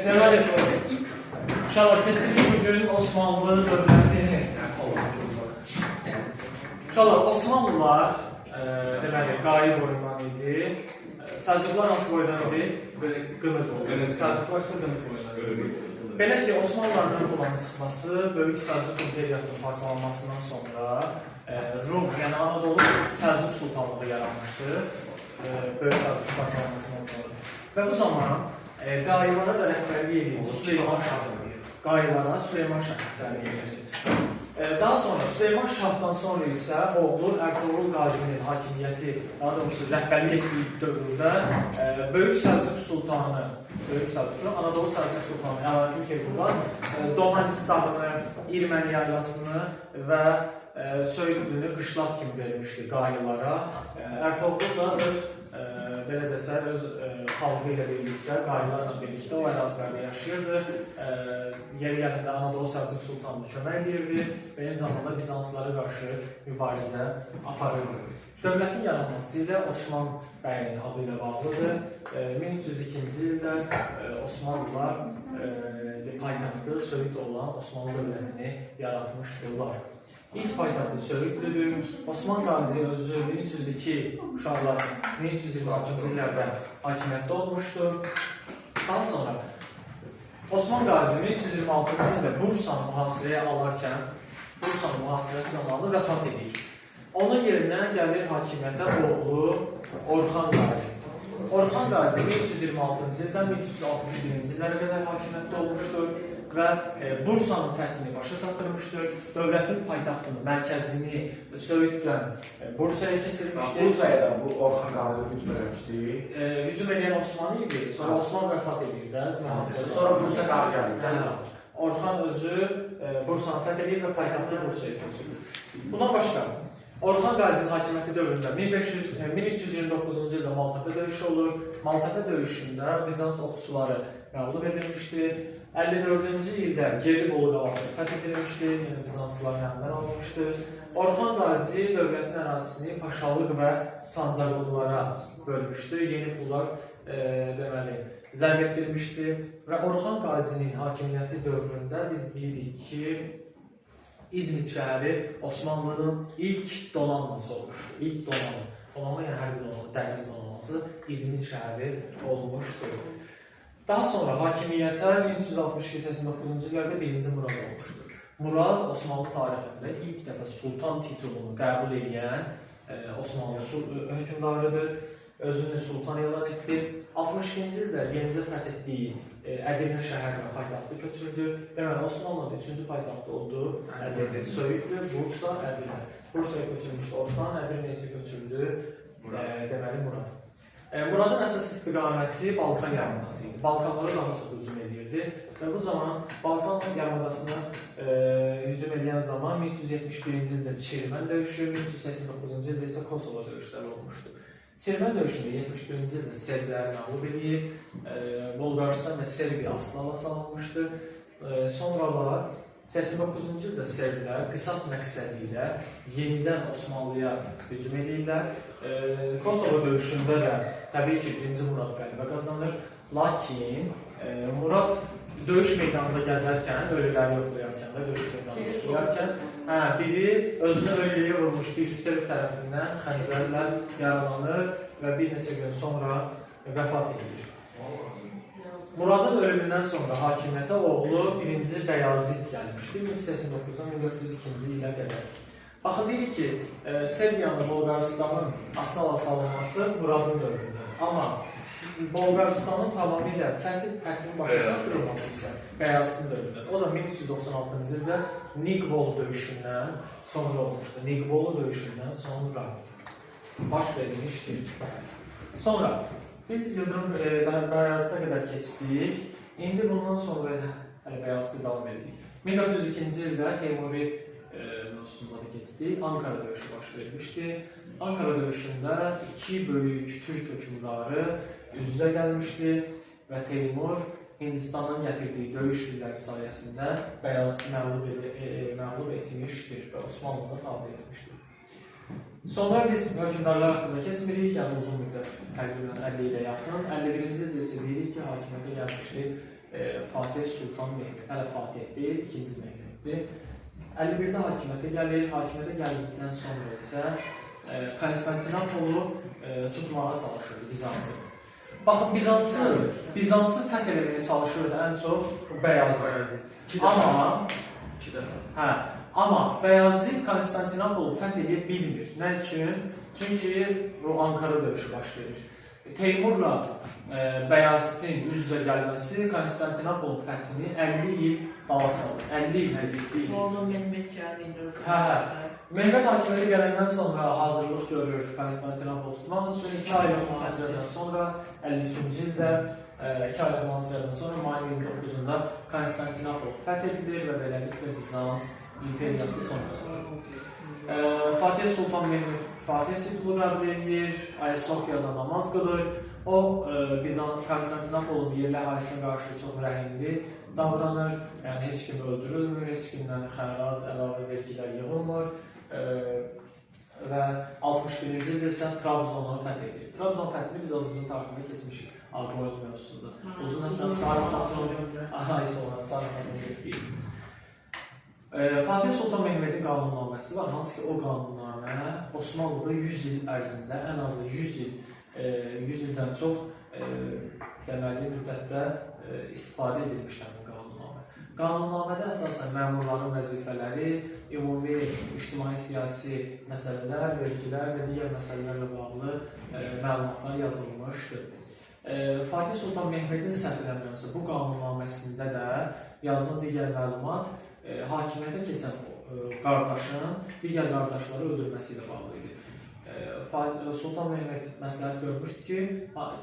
Deməli, uşaqlar keçirik bugün Osmanlı dövlətini. Uşaqlar, Osmanlılar deməli, qayı boyundan idi. Səlcuqlar hansı boydan idi? Qınıq boyundan. Səlcuqlar isə qınıq boyundan idi. Belə ki, Osmanlıların qullanı çıxması, Böyük Səlcuq İmperiyasının parçalanmasından sonra Rum, yəni Anadolu Səlcuq Sultanlığı yaranmışdı. Böyük Səlcuq parçalanmasından sonra. Və bu zaman qayılara da rəhbərlik edirdi Süleyman Şah. Qayılara Süleyman Şah rəhbərlik edirdi. Daha sonra Süleyman Şahdan sonra isə oğlu Ertuğrul Qazinin hakimiyyəti, daha doğrusu rəhbərlik etdiyi dövrdə Böyük Səlcuq Sultanı, Anadolu Səlcuq Sultanı Əlaəddin Keykubat Domanistanını, İrməni yaylasını və Söyüdlünü qışlaq kimi vermişdi qayılara. Ertuğrul da öz belə desək, öz xalqı ilə birlikdə, qayılarla birlikdə o ərazilərdə yaşayırdı. Yeri gəlində Anadolu Səlcuq Sultanına kömək edirdi və eyni zamanda Bizanslara qarşı mübarizə aparırdı. Dövlətin yaranması ilə Osman bəyin adı ilə bağlıdır. 1302-ci ildə Osmanlılar paytaxtı Söyüd olan Osmanlı dövlətini yaratmışdırlar. İlk paytaxtı Söyüddür. Osman Qazi özü 1302 uşaqlar 1326-cı illərdə hakimiyyətdə olmuşdur. Daha sonra Osman Qazi 1326-cı ildə Bursanı mühasirəyə alarkən Bursanı mühasirəsi zamanı vəfat edir. Onun yerinə gəlir hakimiyyətə oğlu Orxan Qazi. Orxan Qazi 1326-cı ildən 1361-ci illərə qədər hakimiyyətdə olmuşdur və Bursanın fəthini başa çatdırmışdır. Dövlətin paytaxtını, mərkəzini Söyüddən Bursaya keçirmişdir. Bursaya da bu Orxan Qazi hücum eləmişdi. Hücum edən Osman idi, sonra Osman vəfat edir. Sonra Bursa qarşı gəldi. Orxan özü Bursanı fəth edir və paytaxtı Bursaya keçirir. Bundan başqa, Orxan Qazinin hakimiyyəti dövründə 1329-cu ildə Maltepe döyüşü olur. Maltepe döyüşündə Bizans oxçuları məğlub edilmişdir. 54-cü ildə Gelibolu qalası fəth edilmişdir, yəni Bizanslıların əlindən alınmışdır. Orxan Qazi dövlətin ərazisini paşalıq və sancaqlıqlara bölmüşdür. Yeni pullar deməli zərb etdirmişdir və Orxan Qazinin hakimiyyəti dövründə biz deyirik ki, İzmit şəhəri Osmanlı'nın ilk donanması olmuşdur. İlk donanma yəni hərbi donanma, dəniz donanması İzmit şəhəri olmuşdur. Daha sonra hakimiyyətə 1362-89-cu illərdə 1-ci Murad olmuşdur. Murad Osmanlı tarixində ilk dəfə sultan titulunu qəbul edən Osmanlı hökmdarıdır. Özünü sultan elan etdi. 62-ci ildə yenicə fəth etdiyi Ədirnə şəhərinə paytaxtı köçürdü. Deməli, Osmanlı'nın 3-cü paytaxtı oldu. Ədirnə, Söyüddür, Bursa, Ədirnə. Bursaya köçürmüşdü Orxan, Ədirnə isə köçürdü deməli Murad. Muradın əsas istiqaməti Balkan yarımadası idi. Balkanlara daha çox hücum edirdi və bu zaman Balkan yarımadasına hücum edən zaman 1371-ci ildə Çirmən döyüşü, 1389-cu ildə isə Kosovo döyüşləri olmuşdu. Çirmən döyüşündə 71-ci ildə Serbiləri məğlub edib, Bolqaristan və Serbiya asılı salınmışdı. Sonralar 89-cu ildə Serbilər qisas məqsədi ilə yenidən Osmanlıya hücum edirlər. Kosovo döyüşündə də təbii ki, 1-ci Murad qələbə qazanır. Lakin Murad döyüş meydanında gəzərkən, ölüləri yoxlayarkən və döyüş meydanında yoxlayarkən biri özünü ölüyə vurmuş bir Serb tərəfindən xəncərlə yaralanır və bir neçə gün sonra vəfat edir. Muradın ölümündən sonra hakimiyyətə oğlu 1-ci Bəyazid gəlmişdi 1389-dan 1402-ci ilə qədər. Baxın, deyirik ki, Serbiyanın, Bolqaristanın asılı salınması Muradın dövründə. Amma Bolqaristanın tamamilə fəthin başa çatdırılması isə Bəyazidin dövründə. O da 1396-cı ildə Niqbolu döyüşündən sonra olmuşdu. Niqbolu döyüşündən sonra baş verilmişdir. Sonra biz Yıldırım Bəyazıda qədər keçdik. İndi bundan sonra Bəyazıda davam edirik. 1402-ci ildə Teymuri mövzusunda da keçdik. Ankara döyüşü baş vermişdi. Ankara döyüşündə iki böyük Türk hökmdarı üz-üzə gəlmişdi və Teymur Hindistanın gətirdiyi döyüş filləri sayəsində Bəyazıdı məğlub etmişdir və Osmanlı'na tabi etmişdir. Sonra biz hökmdarlar haqqında keçmirik, yəni uzun müddət təqribən 50 ilə yaxın. 51-ci ildə isə deyirik ki, hakimiyyətə gəlmişdi Fatih Sultan Mehmed, hələ Fatih deyil, 2-ci Mehmeddir. 51-də hakimiyyətə gəlir, hakimiyyətə gəldikdən sonra isə Konstantinopolu tutmağa çalışırdı Bizansı. Baxın, Bizansı fəth eləməyə çalışırdı ən çox Bəyazid. Amma Bəyazid Konstantinopolu fəth edə bilmir. Nə üçün? Çünki bu Ankara döyüşü baş verir. Teymurla Bəyazidin üz-üzə gəlməsi Konstantinopolun fəthini 50 il dala salır. 50 il değil. Oğlum Mehmet gəldi. Mehmet hakimiyyətə gələndən sonra hazırlıq görür Konstantinopol tutmaq üçün 2 aylıq mühasirədən sonra 53-cü ildə 2 aylıq mühasirədən sonra mayın 29-da Konstantinopol fəth edilir və beləliklə Bizans imperiyası sonuçlanır. Fatih Sultan Mehmed Fatih titulu qəbul edir, Ayasofya'da namaz qılır. O, Konstantinopolun yerli əhalisinə qarşı çox rəhimli davranır. Yəni, heç kim öldürülmür, heç kimdən xərac, əlavə vergilər yığılmır. Və 61-ci ildə isə Trabzonu fəth edir. Trabzon fəthini biz azımızın tarixində keçmişik. Arqoyol mövzusunda. Uzun əsən Sarı Xatun, Ahayis olan Sarı Xatun deyil. Fatih Sultan Mehmedin qanunnaməsi var, hansı ki o qanunnamə Osmanlıda 100 il ərzində, ən azı 100 ildən çox deməli müddətdə istifadə edilmişdir bu qanunnamə. Qanunnamada əsasən məmurların vəzifələri, ümumi, ictimai-siyasi məsələlər, vergilər və digər məsələlərlə bağlı məlumatlar yazılmışdır. Fatih Sultan Mehmedin səhv eləmirəmsə, bu qanunaməsində də yazılan digər məlumat hakimiyyətə keçən qardaşın digər qardaşları öldürməsi ilə bağlı idi. Sultan Mehmed məsləhət görmüşdü ki,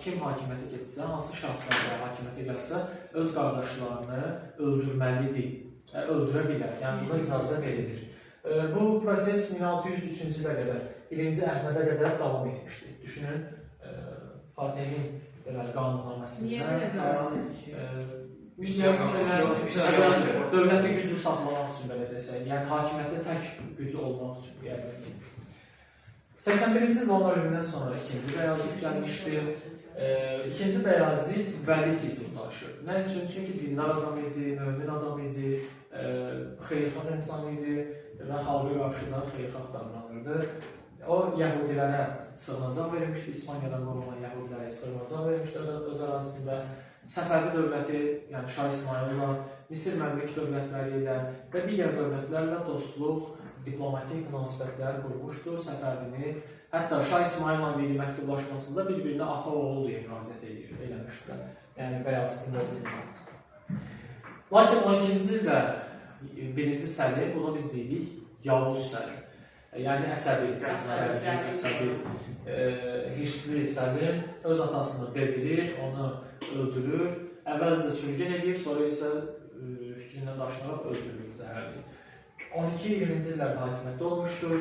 kim hakimiyyətə keçsə, hansı şəxslər hakimiyyətə gəlsə, öz qardaşlarını öldürməlidir, öldürə bilər, yəni buna icazə verilir. Bu proses 1603-cü ilə qədər, 1-ci Əhmədə qədər davam etmişdir. Düşünün, Fatihin qanunaməsindən dövləti gücü saxlamaq üçün belə desək, yəni hakimiyyətdə tək gücü olmaq üçün yəni. 81-ci il onun ölümündən sonra 2-ci Bəyazid gəlmişdir. 2-ci Bəyazid vəli titulu daşıyırdı. Nə üçün? Çünki dindar adam idi, mömin adam idi, xeyirxah insan idi və xalqa qarşı da xeyirxah davranırdı. O, Yəhudilərə sığınacaq vermişdi, İspaniyadan qorulan Yəhudilərə sığınacaq vermişdi öz ərazisində. Səfəvi dövləti, yəni Şah İsmail'la, Misir Məmlük dövlətləri ilə və digər dövlətlərlə dostluq, diplomatik münasibətlər qurmuşdur, səfəvini. Hətta Şah İsmail'la bir məktublaşmasında bir-birinə ata-oğul deyə müraciət eləmişdilər. Yəni, Bəyazidin vəzifəsində. Lakin 12-ci ildə 1-ci Səlim, buna biz deyirik Yavuz Səlim. Yəni, əsəbi, hirsli Səlim öz atasını devirir, onu öldürür, əvvəlcə sürgün edir, sonra isə fikrindən daşınaraq öldürür zəhərli. 12-20-ci illərdə hakimiyyətdə olmuşdur.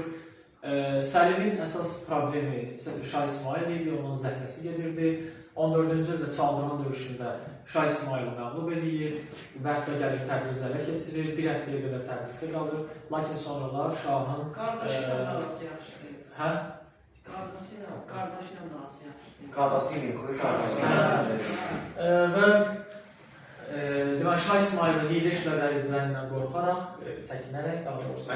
Səlimin əsas problemi Şah İsmail idi, onun zəhləsi gedirdi. 14-cü ildə Çaldıran döyüşündə Şah İsmail'i məğlub edir və hətta gəlir Təbrizlərə keçirir, bir həftəyə qədər Təbrizdə qalır. Lakin sonralar Şahın... Qardaşıyla da az yaxşıdır. Hə? Qardaşıyla da az yaxşıdır. Qardaşı Və deməli, Şah İsmail'in hiylə işlədərindən qorxaraq, çəkinərək, daha doğrusu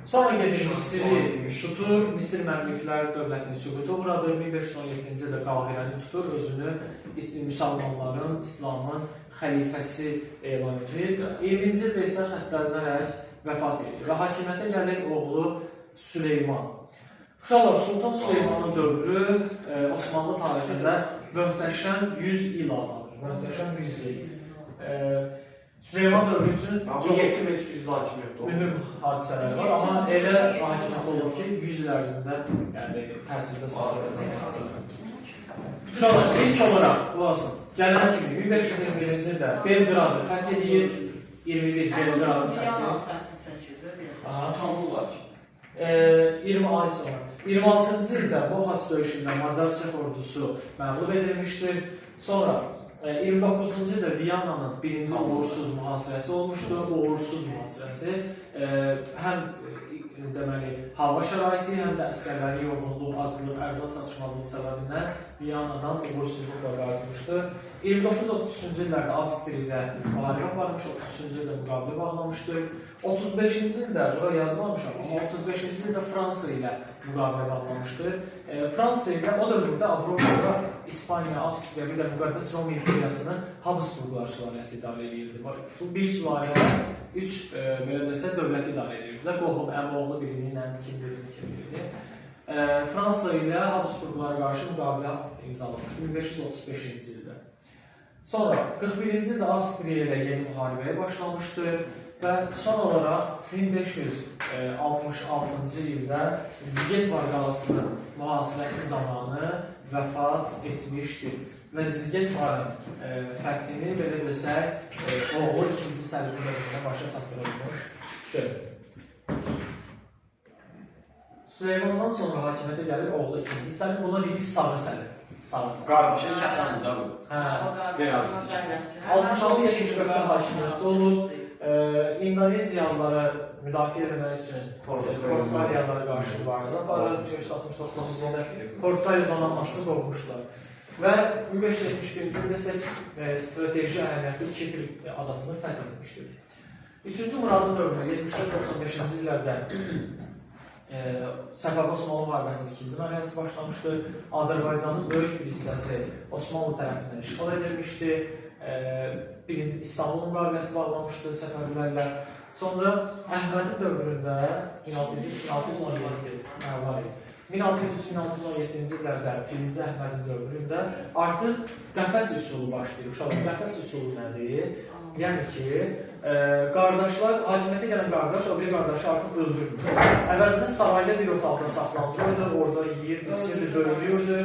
sonra gedir Misiri tutur, Misir Məmlüklər dövlətinin süquta uğradır, 1517-ci ildə Qahirəni tutur, özünü müsəlmanların, İslamın xəlifəsi elan edir. 20-ci ildə isə xəstələnərək vəfat edir və hakimiyyətə gəlir oğlu Süleyman. Uşaqlar, Sultan Süleymanın dövrü Osmanlı tarixində möhtəşəm 100 il adlanır. Möhtəşəm 100 il. Süleyman dövrü üçün çox mühüm hadisələr var, amma elə hakimiyyət olur ki, 100 il ərzində təsirdə sağlayacaq. Uşaqlar, ilk olaraq, bulasın, gələn kimi 1521-ci ildə Belqradı fəth edir, 21 Belqradı fəth edir. 20 ay sonra. 26-cı ildə Mohaç döyüşündə Macar Çex ordusu məğlub edilmişdir. Sonra 29-cu ildə Viyananın birinci uğursuz mühasirəsi olmuşdu. Uğursuz mühasirəsi həm deməli hava şəraiti, həm də əsgərlərin yorğunluq, aclıq, ərzaq çatışmazlığı səbəbindən Viyanadan uğursuzluqla qayıtmışdı. 29-33-cü illərdə Avstriyada müharibə aparmış, 33-cü ildə müqavilə bağlamışdı. 35-ci ildə, bura yazmamışam, amma 35-ci ildə Fransa ilə müqavilə bağlamışdı. Fransa ilə o dövrdə Avropada İspaniya, Avstriya, bir də Müqəddəs Roma imperiyasını Habsburqlar sülaləsi idarə edirdi. Bu bir sülalə 3 belə desə dövlət idarə edirdi. Qohum, əmoğlu birini, kim birini. Fransa ilə Habsburqlara qarşı müqavilə imzalamışdı 1535-ci ildə. Sonra 41-ci ildə Avstriya ilə yeni müharibəyə başlamışdı və son olaraq 1566-cı ildə Zigetvar qalasının mühasirəsi zamanı vəfat etmişdir. Və Zigetvarın fəthini belə desək, oğlu 2-ci Səlimin dövründə başa çatdırılmışdır. Süleymandan sonra hakimiyyətə gəlir oğlu 2-ci Səlim, buna deyilik Sarı Səlim. Qardaşını kəsən də bu. 66-74-də hakimiyyətdə olur. İndoneziyalıları müdafiə etmək üçün Portugaliyalara qarşı mübarizə aparır. 1969-cu ildə Portugaliya donanmasını qovmuşlar. Və 1571-ci ildə strateji əhəmiyyətli Kipr adasını fəth etmişdir. 3-cü Muradın dövründə 74-95-ci illərdə Səfəv-Osmanlı müharibəsinin ikinci mərhələsi başlamışdı. Azərbaycanın böyük bir hissəsi Osmanlı tərəfindən işğal edilmişdi. Birinci İstanbul müqaviləsi bağlamışdı Səfəvilərlə. Sonra Əhmədin dövründə 1600-1617-ci illərdə birinci Əhmədin dövründə artıq qəfəs üsulu başlayır. Uşaqlar, qəfəs üsulu nədir? Yəni ki, qardaşlar, hakimiyyətə gələn qardaş o bir qardaşı artıq öldürmür. Əvəzində sarayda bir otaqda saxlanılırdı, orada yeyir, içirdi, böyüyürdü.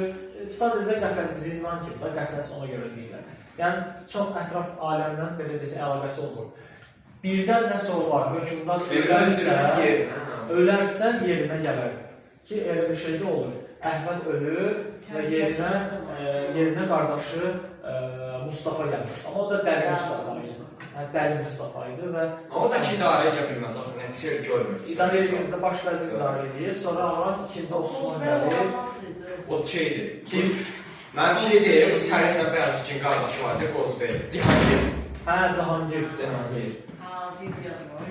Sadəcə qəfəs, zindan kimi, qəfəs ona görə deyirlər. Yəni, çox ətraf aləmdən belə desə əlaqəsi olur. Birdən nəsə olar, hökümdar ölərsə yerinə gələrdi. Ki, elə bir şey də olur. Əhməd ölür və yerinə qardaşı Mustafa gəlmişdi. Amma o da Dəli Mustafa idi. Dəli Mustafa idi və... O da ki, idarə edə bilməz, nəticə görmür. İdarə edə baş vəzir idarə edir, sonra ama 2-ci Osman gəlir. O şeydir. Kim? Mənim şey deyir, bu Səlimlə bəzi ki, qardaşı vardı, Qozbey. Cihangir. Hə, Cihangir.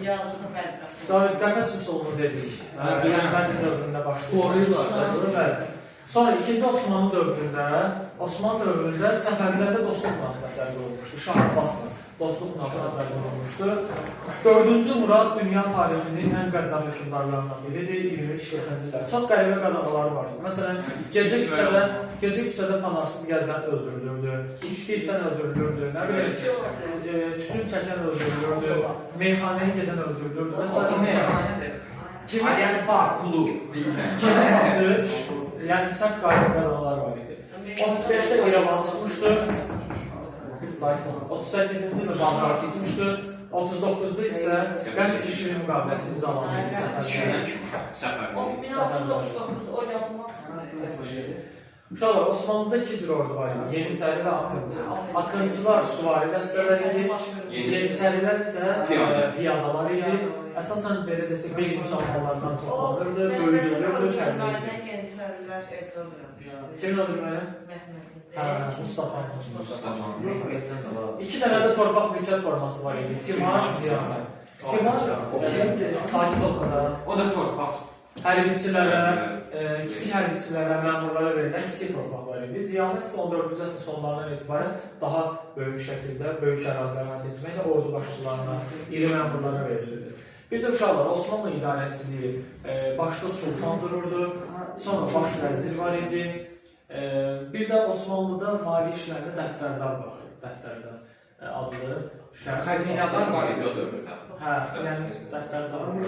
Yazıqı bədbəxt. Sonra qəfəs üsulunu dedik. Əhmədin dövründə başlayır. Sonra 2-ci Osmanlı dövründə Səfəvilərdə dostluq münasibətləri qurulmuşdu. Şah Abbasla dostluq münasibətləri qurulmuşdu. 4-cü Murad dünya tarixinin ən qəddar hökümdarlarından biridir. 23-40-cı illər. Çox qəribə qadağaları var. Məsələn, gecə küçədə fanarsız gəzən öldürülürdü, içki içən öldürülürdü, tütün çəkən öldürülürdü, meyxanəyə gedən öldürülürdü. Məsələn, Yəni, bar, klub deyilən. Yəni, səhv qəribə qadağaları var idi. 35-də İrəvan tutmuşdu. 38-ci ildə Bağdad tutmuşdu. 39-da isə Qəsr-i-Şirin müqaviləsi imzalanmışdı Səfəvilərdə. 1639 o yapılmaz. Uşaqlar, Osmanlıda 2 cür ordu var idi. Yeniçəri və Akıncı. Akıncılar süvari dəstələri idi. Yeniçərilər isə piyadalar idi. Əsasən belə desək, qeyri müsəlmanlardan toplanırdı, böyüdülürdü, tərbiyyə edirdi. Yeniçərilər etiraz edilmişdi. Kimin adı mənə? Məhməd. Mustafa. Mustafa. 2 dənə də torpaq mülkiyyət forması var idi. Timar, Ziyada. Timar, sakit olmadan. O da torpaq. Hərbiçilərə, kiçik hərbiçilərə, məmurlara verilən kiçik torpaqlar idi. Ziyafət isə 14-cü əsrin sonlarından etibarən daha böyük şəkildə, böyük ərazilərə əldə etməklə ordu başçılarına, iri məmurlara verilirdi. Bir də uşaqlar, Osmanlı idarəçiliyi başda sultan dururdu, sonra baş vəzir var idi. Bir də Osmanlıda mali işlərdə dəftərdar baxırdı, dəftərdar adlı şəxs. Xəzinədar var idi o dövrdə. Hə, yəni dəftərdar.